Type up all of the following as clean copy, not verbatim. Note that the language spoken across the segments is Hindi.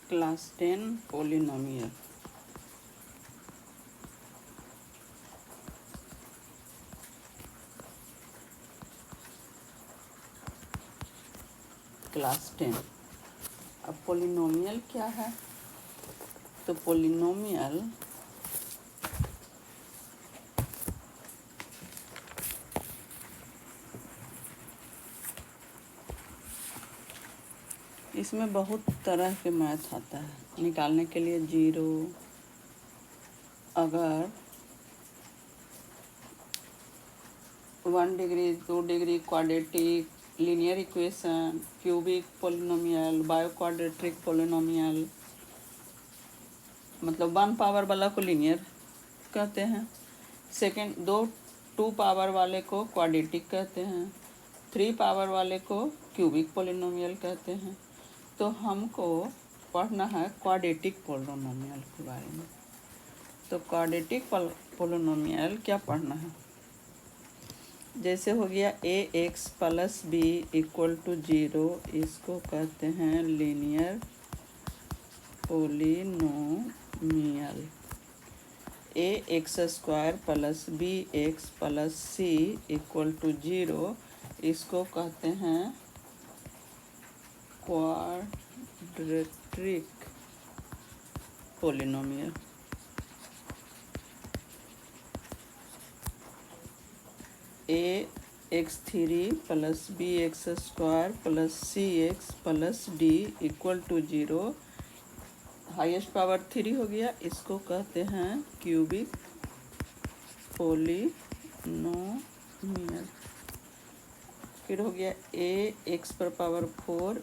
Class 10 polynomial. क्लास 10। अब पोलिनोमियल क्या है? तो पोलिनोमियल इसमें बहुत तरह के मैथ आता है निकालने के लिए। जीरो, अगर 1 degree 2 degree, quadratic, linear equation, cubic polynomial, bio quadratic polynomial, मतलब 1 पावर वाला को लीनियर कहते हैं। सेकंड 2 पावर वाले को क्वाड्रेटिक कहते हैं। 3 पावर वाले को क्यूबिक पोलिनोमियल कहते हैं। तो हमको पढ़ना है क्वाड्रेटिक पोलिनोमियल के बारे में। तो क्वाड्रेटिक पोलिनोमियल क्या पढ़ना है? जैसे हो गया ax plus b equal to 0, इसको कहते हैं linear polynomial. ax square plus bx plus c equal to 0, इसको कहते हैं quadratic polynomial. ax3 plus bx square plus cx plus d equal to 0, highest power 3 हो गया, इसको कहते हैं क्यूबिक पोलिनोमियल। फिर हो गया ax पर power 4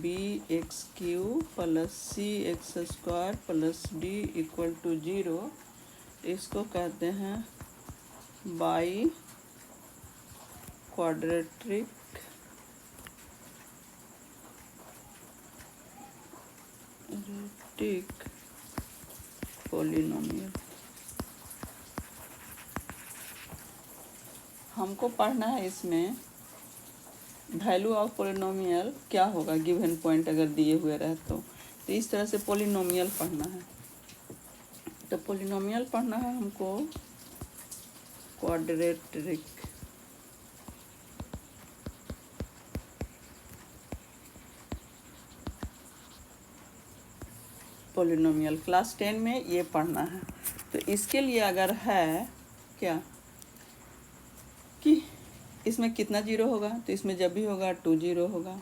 bx cube plus cx square plus d equal to 0, इसको कहते हैं बाई क्वाड्रेटिक पोलिनोमियल। हमको पढ़ना है इसमें वैल्यू ऑफ पोलिनोमियल क्या होगा गिवन पॉइंट अगर दिए हुए रहे तो इस तरह से पोलिनोमियल पढ़ना है। तो पोलिनोमियल पढ़ना है हमको क्वाड्रेटिक पोलिनोमियल। क्लास 10 में ये पढ़ना है। तो इसके लिए अगर है क्या कि इसमें कितना जीरो होगा, तो इसमें जब भी होगा 2 जीरो होगा।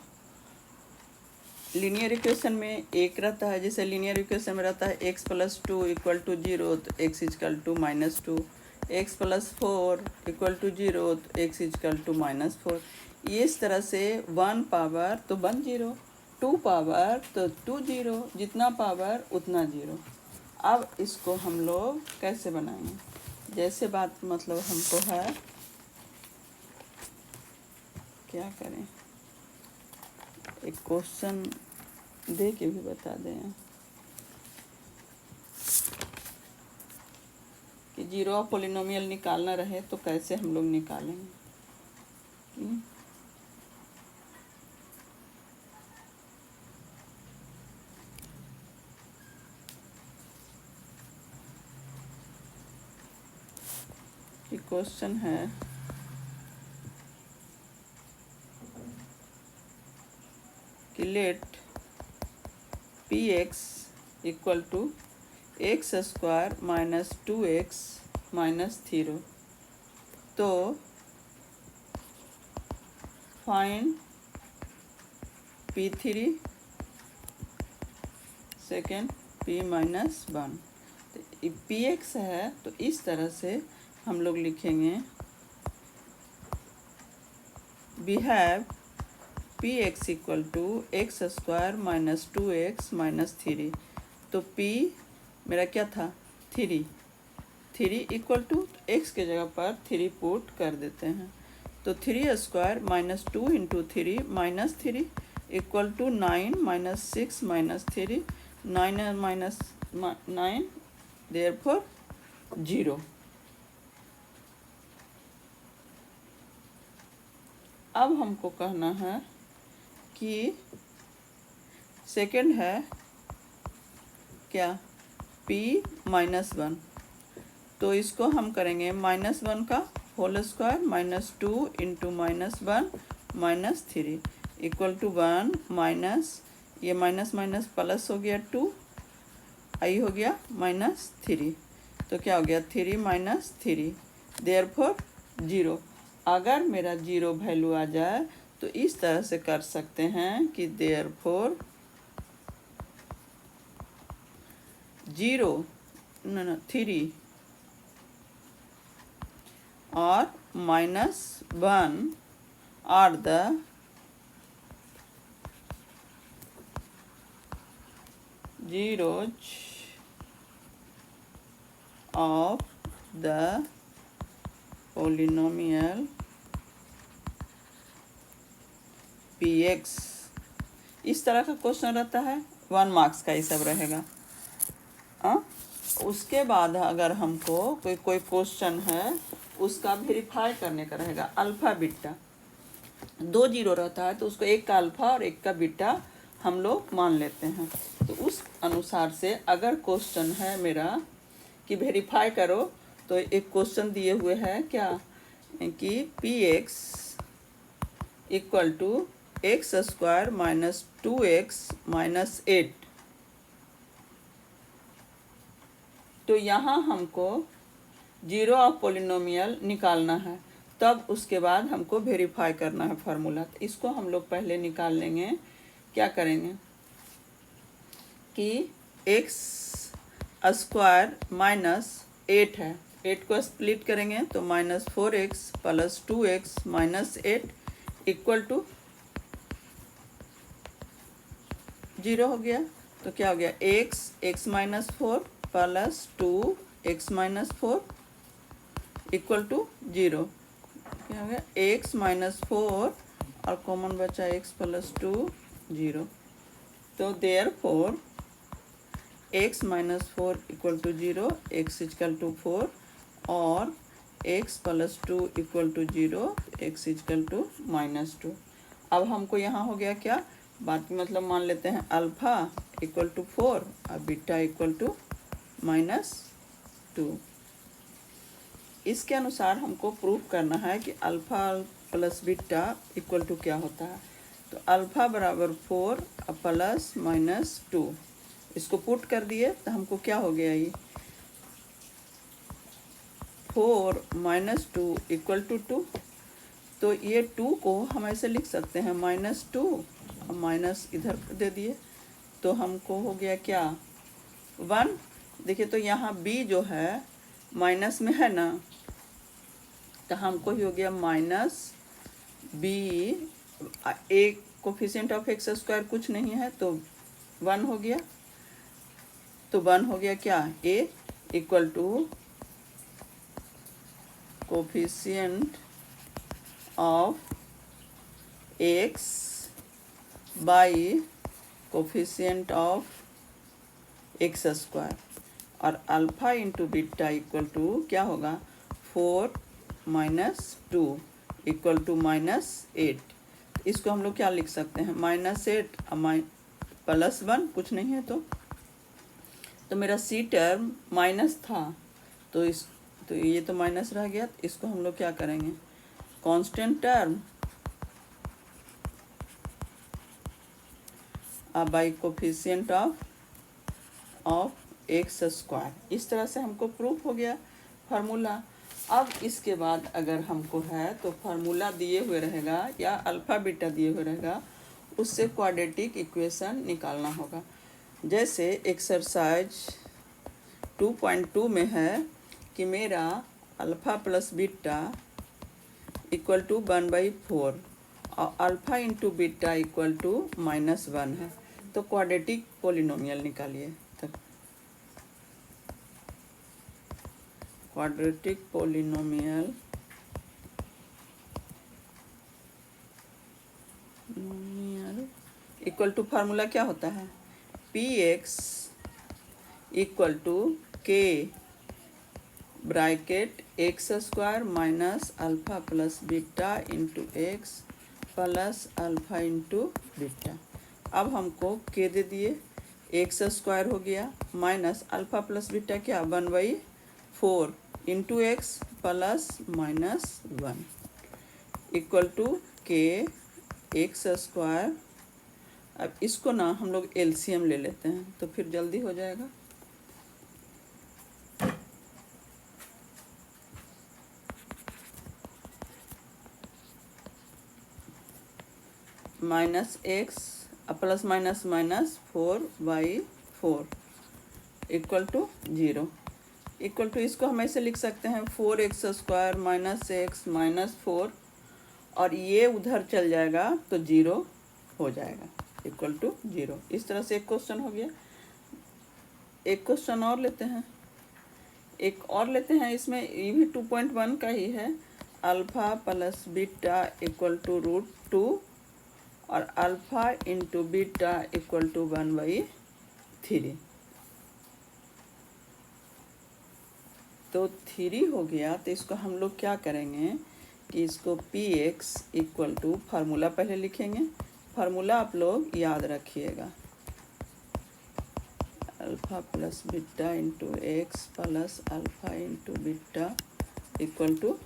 लीनियर इक्वेशन में एक रहता है, जैसे लीनियर इक्वेशन में रहता है x प्लस 2 इक्वल टू 0, तो x equal to -2, x plus 4 equal to 0, तो x इजकल टू -4। इस तरह से 1 पावर तो 1 जीरो, 2 पावर तो 2 जीरो, जितना पावर उतना जीरो। अब इसको हम लोग कैसे बनाएंगे? जैसे बात मतलब हमको है क्या करें, एक क्वेश्चन दे के भी बता दें कि जीरो ऑफ पोलिनोमियल निकालना रहे तो कैसे हम लोग निकालेंगे। कि क्वेश्चन है कि let px equal to x square minus 2x minus 0, तो find p3 second p minus 1। तो px है तो इस तरह से हम लोग लिखेंगे we have px equal to x square minus 2x minus 3। तो p मेरा क्या था 3 इक्वल टू x के जगह पर 3 पुट कर देते हैं। तो 3 square minus 2 into 3 minus 3 equal to 9 minus 6 minus 3, 9 minus 9 therefore 0। अब हमको कहना है कि सेकंड है क्या p-1, तो इसको हम करेंगे -1 का whole square -2 into -1 -3 equal to 1 minus ये माइनस माइनस प्लस हो गया 2 आई हो गया -3, तो क्या हो गया 3 - 3 देयरफॉर 0। अगर मेरा 0 वैल्यू आ जाए तो इस तरह से कर सकते हैं कि देयरफॉर 0 3 और -1 are the zeros of the polynomial px। इस तरह का क्वेश्चन रहता है, 1 मार्क्स का ये सब रहेगा। उसके बाद अगर हमको कोई क्वेश्चन है उसका वेरीफाई करने का रहेगा, अल्फ़ा बीटा 2 जीरो रहता है तो उसको एक का अल्फ़ा और एक का बीटा हम लोग मान लेते हैं। तो उस अनुसार से अगर क्वेश्चन है मेरा कि वेरीफाई करो, तो एक क्वेश्चन दिए हुए है क्या कि px equal to x² minus 2x minus 8, तो यहाँ हमको जीरो ऑफ पोलिनोमियल निकालना है, तब उसके बाद हमको वेरीफाई करना है फार्मूला। तो इसको हम लोग पहले निकाल लेंगे। क्या करेंगे कि x² माइनस 8 है, 8 को स्प्लिट करेंगे तो -4x plus 2x minus 8 equal to 0 हो गया। तो क्या हो गया x minus 4 plus 2x minus 4 equal to 0। क्या हो गया x माइनस 4 और कॉमन बचा x प्लस 2 0। तो therefore x minus 4 equal to 0, x equal to 4 और x plus 2 equal to 0, x equal to -2। अब हमको यहाँ हो गया क्या, बाकी मतलब मान लेते हैं अल्फ़ा इक्वल टू 4 और बीटा इक्वल टू -2। इसके अनुसार हमको प्रूफ करना है कि alpha plus beta equal to क्या होता है। तो अल्फ़ा बराबर 4 प्लस -2, इसको पुट कर दिए तो हमको क्या हो गया, ये 4 - 2 इक्वल टू 2। तो ये 2 को हम ऐसे लिख सकते हैं -2 और माइनस इधर दे दिए, तो हमको हो गया क्या 1। देखिए तो यहाँ b जो है माइनस में है ना, तो हमको ही हो गया -b, एक कोफिशिएंट ऑफ x² कुछ नहीं है तो 1 हो गया। तो 1 हो गया क्या a equal to coefficient of x by coefficient of x², और alpha into beta equal to क्या होगा 4 - 2 इक्वल टू -8। इसको हम लोग क्या लिख सकते हैं -8 प्लस 1 कुछ नहीं है, तो मेरा सी टर्म माइनस था, तो ये तो माइनस रह गया। तो इसको हम लोग क्या करेंगे constant term by coefficient of x²। इस तरह से हमको प्रूफ हो गया फार्मूला। अब इसके बाद अगर हमको है तो फार्मूला दिए हुए रहेगा या अल्फ़ा बीटा दिए हुए रहेगा, उससे क्वाड्रेटिक इक्वेशन निकालना होगा। जैसे एक्सरसाइज 2.2 में है कि मेरा alpha plus beta equal to 1/4 और alpha into beta equal to -1 है, तो क्वाड्रेटिक पोलिनोमियल निकालिए। तो quadratic polynomial equal to formula क्या होता है px equal to k bracket x² minus alpha plus beta into x plus alpha into beta. अब हमको k दे दिए, एक्स स्क्वायर हो गया माइनस अल्फ़ा प्लस बीटा क्या 1/4 into x plus minus 1 equal to k x square. अब इसको ना हम लोग एलसीएम ले लेते हैं तो फिर जल्दी हो जाएगा। Minus x plus minus minus 4/4 equal to 0 equal to इसको हम ऐसे लिख सकते हैं 4x square minus x minus 4 और ये उधर चल जाएगा तो 0 हो जाएगा इक्वल टू 0। इस तरह से एक क्वेश्चन हो गया। एक क्वेश्चन और लेते हैं, इसमें ये भी 2.1 का ही है। Alpha plus beta equal to √2 और alpha into beta equal to 1/3। तो 3 हो गया। तो इसको हम लोग क्या करेंगे कि इसको px इक्वल टू फार्मूला पहले लिखेंगे। फार्मूला आप लोग याद रखिएगा, alpha plus beta into x plus alpha into beta equal to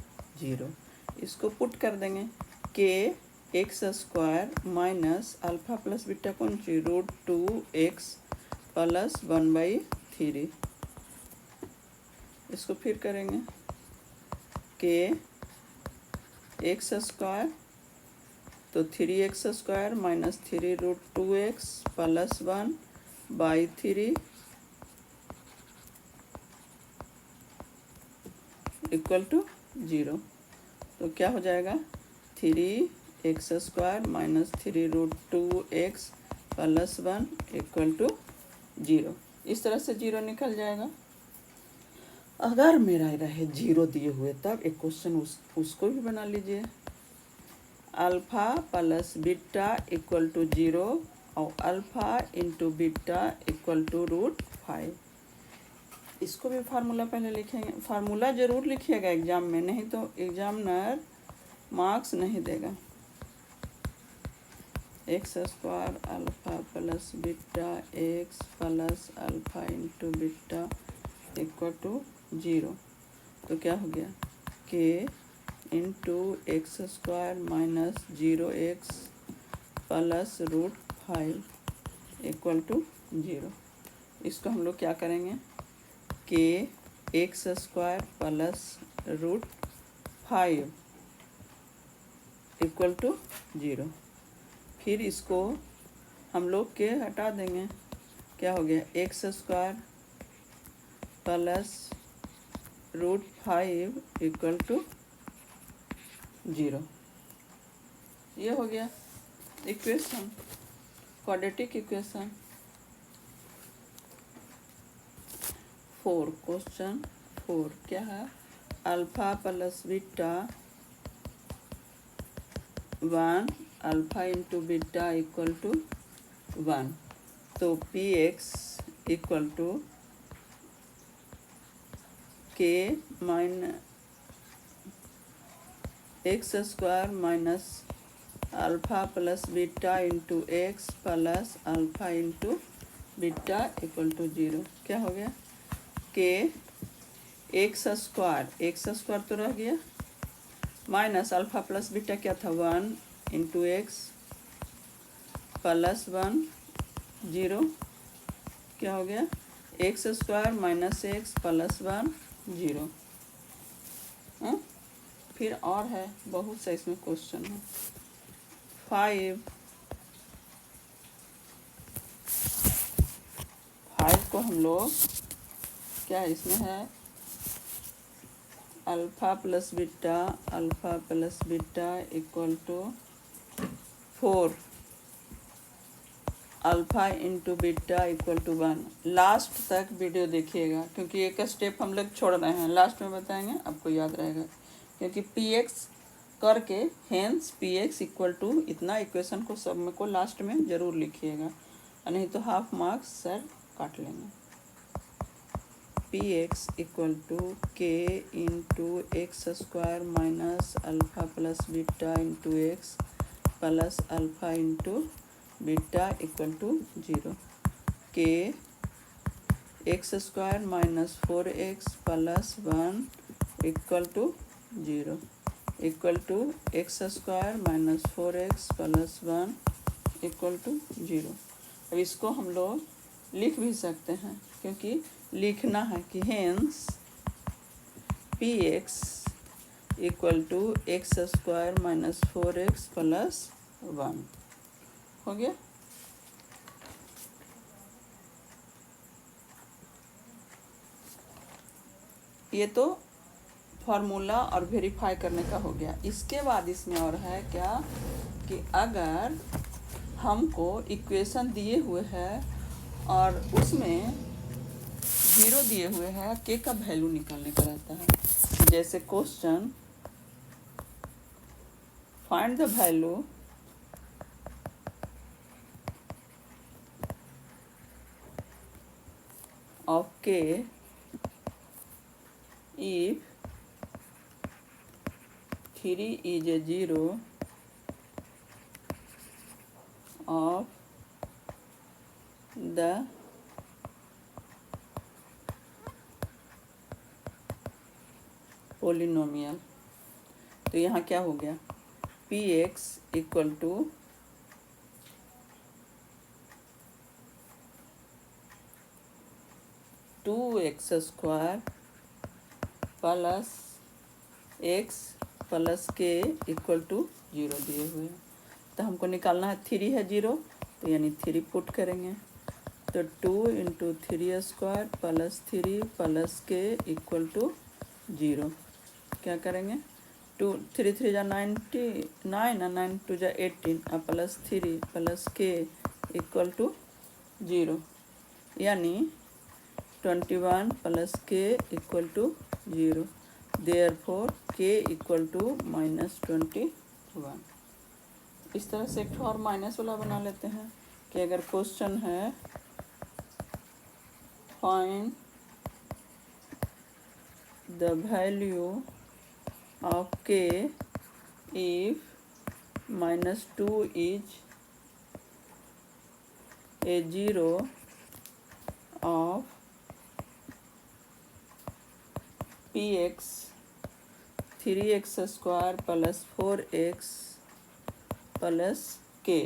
0। इसको पुट कर देंगे k x square minus alpha plus beta कौन सी √2x प्लस 1/3। इसको फिर करेंगे के एक्स स्क्वायर तो 3x square minus 3 √2x plus 1/3 equal to 0। तो क्या हो जाएगा 3x square minus 3 √2x plus 1 equal to 0। इस तरह से 0 निकल जाएगा। अगर मेरा रहे 0 दिए हुए तब एक क्वेश्चन उसको भी बना लीजिए। Alpha plus beta equal to 0 और alpha into beta equal to √5। इसको भी फार्मूला पहले लिखेंगे। फार्मूला ज़रूर लिखिएगा एग्ज़ाम में, नहीं तो एग्जामिनर मार्क्स नहीं देगा। X square alpha plus beta x plus alpha into beta equal to 0। तो क्या हो गया k into x square minus 0x plus √5 equal to 0। इसको हम लोग क्या करेंगे k x square plus √5 equal to 0। फिर इसको हम लोग के हटा देंगे। क्या हो गया x square plus √5 equal to 0। ये हो गया इक्वेशन, क्वाड्रेटिक इक्वेशन 4। क्वेश्चन 4 क्या है alpha plus beta 1 alpha into beta equal to 1। तो px equal to k x square minus alpha plus beta into x plus alpha into beta equal to 0। क्या हो गया के एक्स स्क्वायर तो रह गया माइनस अल्फ़ा प्लस बीटा क्या था 1 इंटू एक्स प्लस 1 0। क्या हो गया x square minus x plus 1 0। फिर और है बहुत सा इसमें क्वेश्चन है। 5 को हम लोग क्या इसमें है alpha plus beta equal to 4 alpha into beta equal to 1। Last तक वीडियो देखिएगा क्योंकि एक स्टेप हम लोग छोड़ रहे हैं, लास्ट में बताएंगे आपको याद रहेगा। क्योंकि px करके हेंस px इक्वल टू इतना इक्वेशन को सब में को लास्ट में ज़रूर लिखिएगा, नहीं तो हाफ मार्क्स सर काट लेंगे। px equal to k into x square minus alpha plus beta into x plus alpha into beta equal to 0। K x square minus 4x plus 1 equal to 0 equal to x square minus 4x plus 1 equal to 0। अब इसको हम लोग लिख भी सकते हैं, क्योंकि लिखना है कि hence p x equal to x square minus 4x plus 1 हो गया। ये तो फार्मूला और वेरीफाई करने का हो गया। इसके बाद इसमें और है क्या कि अगर हमको इक्वेशन दिए हुए है और उसमें 0 दिए हुए है, के का वैल्यू निकालने का रहता है। जैसे question find the value of के if 3 is a 0 of the polynomial। तो यहाँ क्या हो गया, p x equal to 2x square plus x plus k equal to 0 दिए हुए हैं। तो हमको निकालना है, 3 है 0, तो यानी 3 पुट करेंगे। तो 2 into 3 square plus 3 plus k equal to 0। क्या करेंगे, 2 3 3 जा 99 और 9 2 जा 18 और plus 3 plus k equal to 0, यानी 21 plus k equal to 0। Therefore के इक्वल टू -21। इस तरह से एक और माइनस वाला बना लेते हैं कि अगर क्वेश्चन है find the value of k if -2 is a 0 of p x 3x square plus 4x plus k.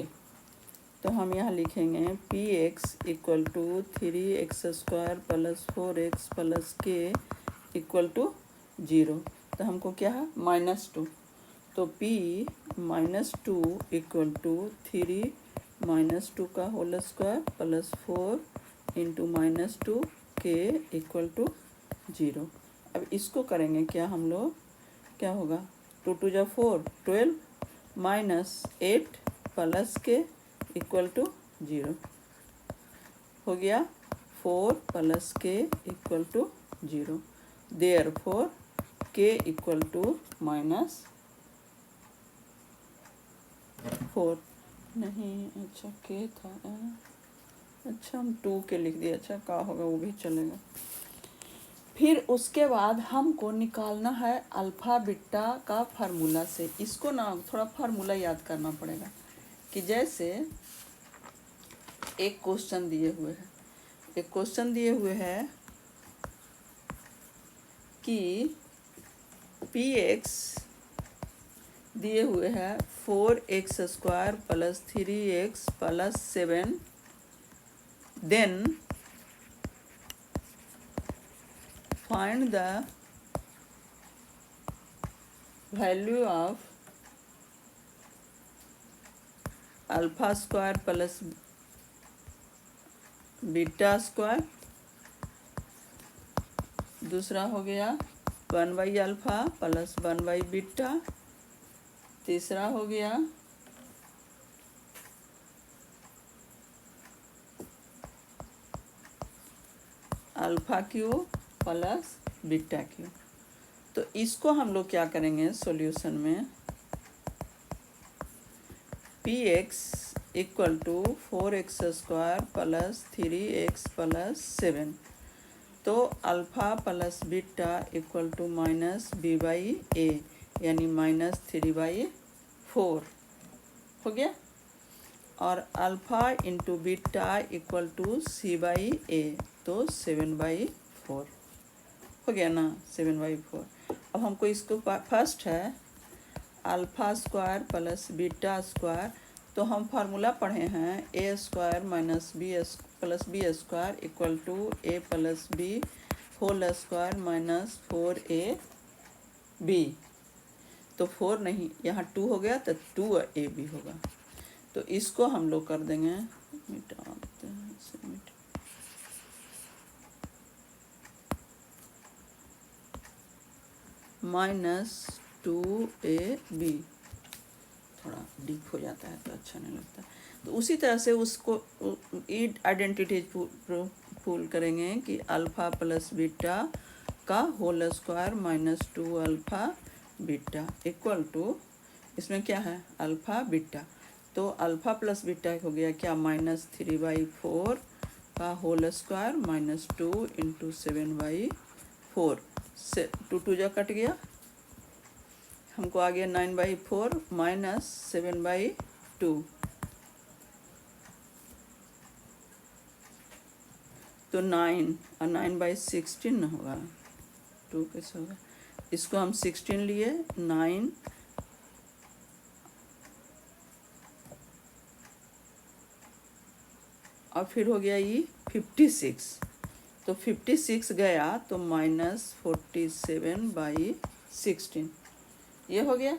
तो हम यहाँ लिखेंगे p x equal to 3x square plus 4x plus k equal to 0। तो हमको क्या है, -2। तो p -2 इक्वल टू 3 -2 का होल स्क्वायर प्लस 4 इंटू -2 के इक्वल टू 0। अब इसको करेंगे क्या हम लोग, क्या होगा, 2 2 जा 4 12 -8 प्लस के इक्वल टू 0 हो गया। 4 plus k equal to 0। Therefore के इक्वल टू -4 नहीं, अच्छा के था, अच्छा हम 2 के लिख दिए। अच्छा क्या होगा, वो भी चलेगा। फिर उसके बाद हमको निकालना है अल्फ़ा बीटा का फार्मूला से। इसको ना थोड़ा फार्मूला याद करना पड़ेगा कि जैसे एक क्वेश्चन दिए हुए है, एक क्वेश्चन दिए हुए है कि पी एक्स दिए हुए है 4x square plus 3x plus 7, then find the value of alpha square plus beta square. दूसरा हो गया 1/अल्फा प्लस 1/बीटा। तीसरा हो गया alpha cube plus beta cube. तो इसको हम लोग क्या करेंगे सॉल्यूशन में, p x equal to 4x square plus 3x plus 7। तो alpha plus beta equal to -b/a यानी -3/4 हो गया। और alpha into beta equal to c/a, तो 7/4 हो गया ना, 7/4। अब हमको इसको फर्स्ट है alpha square plus beta square, तो हम फार्मूला पढ़े हैं a square minus b plus b square equal to a plus b whole square minus 4ab। तो 4 नहीं, यहाँ 2 हो गया तो 2ab होगा। तो इसको हम लोग कर देंगे, मिटा देते हैं इसे, -2ab। थोड़ा डीप हो जाता है तो अच्छा नहीं लगता। तो उसी तरह से उसको आइडेंटिटी प्रूव करेंगे कि अल्फ़ा प्लस बीटा का whole square minus 2 alpha beta equal to, इसमें क्या है अल्फ़ा बीटा, तो अल्फ़ा प्लस बीटा हो गया क्या -3/4 का होल स्क्वायर माइनस 2 इंटू 7/4 से 2 जा कट गया, हमको आ गया 9/4 माइनस 7/2, तो 9 और 9/16 न होगा, 2 कैसे होगा, इसको हम 16 लिए, 9 और फिर हो गया ये 56, तो 56 गया तो -47/16 ये हो गया।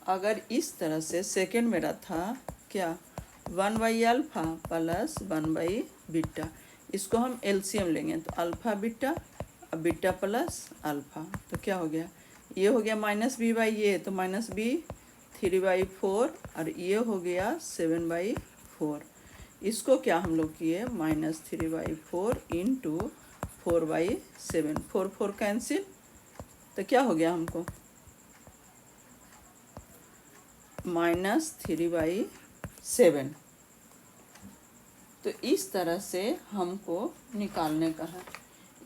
अगर इस तरह से सेकेंड मेरा था क्या 1/अल्फ़ा प्लस 1/बीटा, इसको हम एलसीएम लेंगे तो अल्फ़ा बीटा और बीटा प्लस अल्फ़ा, तो क्या हो गया, ये हो गया -b/a, तो -b 3/4 और ये हो गया 7/4। इसको क्या हम लोग किए -3/4 इंटू 4/7, 4 कैंसिल, तो क्या हो गया हमको -3/7। तो इस तरह से हमको निकालने का है।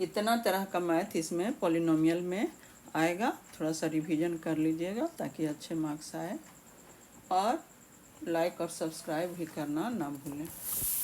इतना तरह का मैथ इसमें पॉलिनोमियल में आएगा, थोड़ा सा रिवीजन कर लीजिएगा ताकि अच्छे मार्क्स आए, और लाइक और सब्सक्राइब भी करना ना भूलें।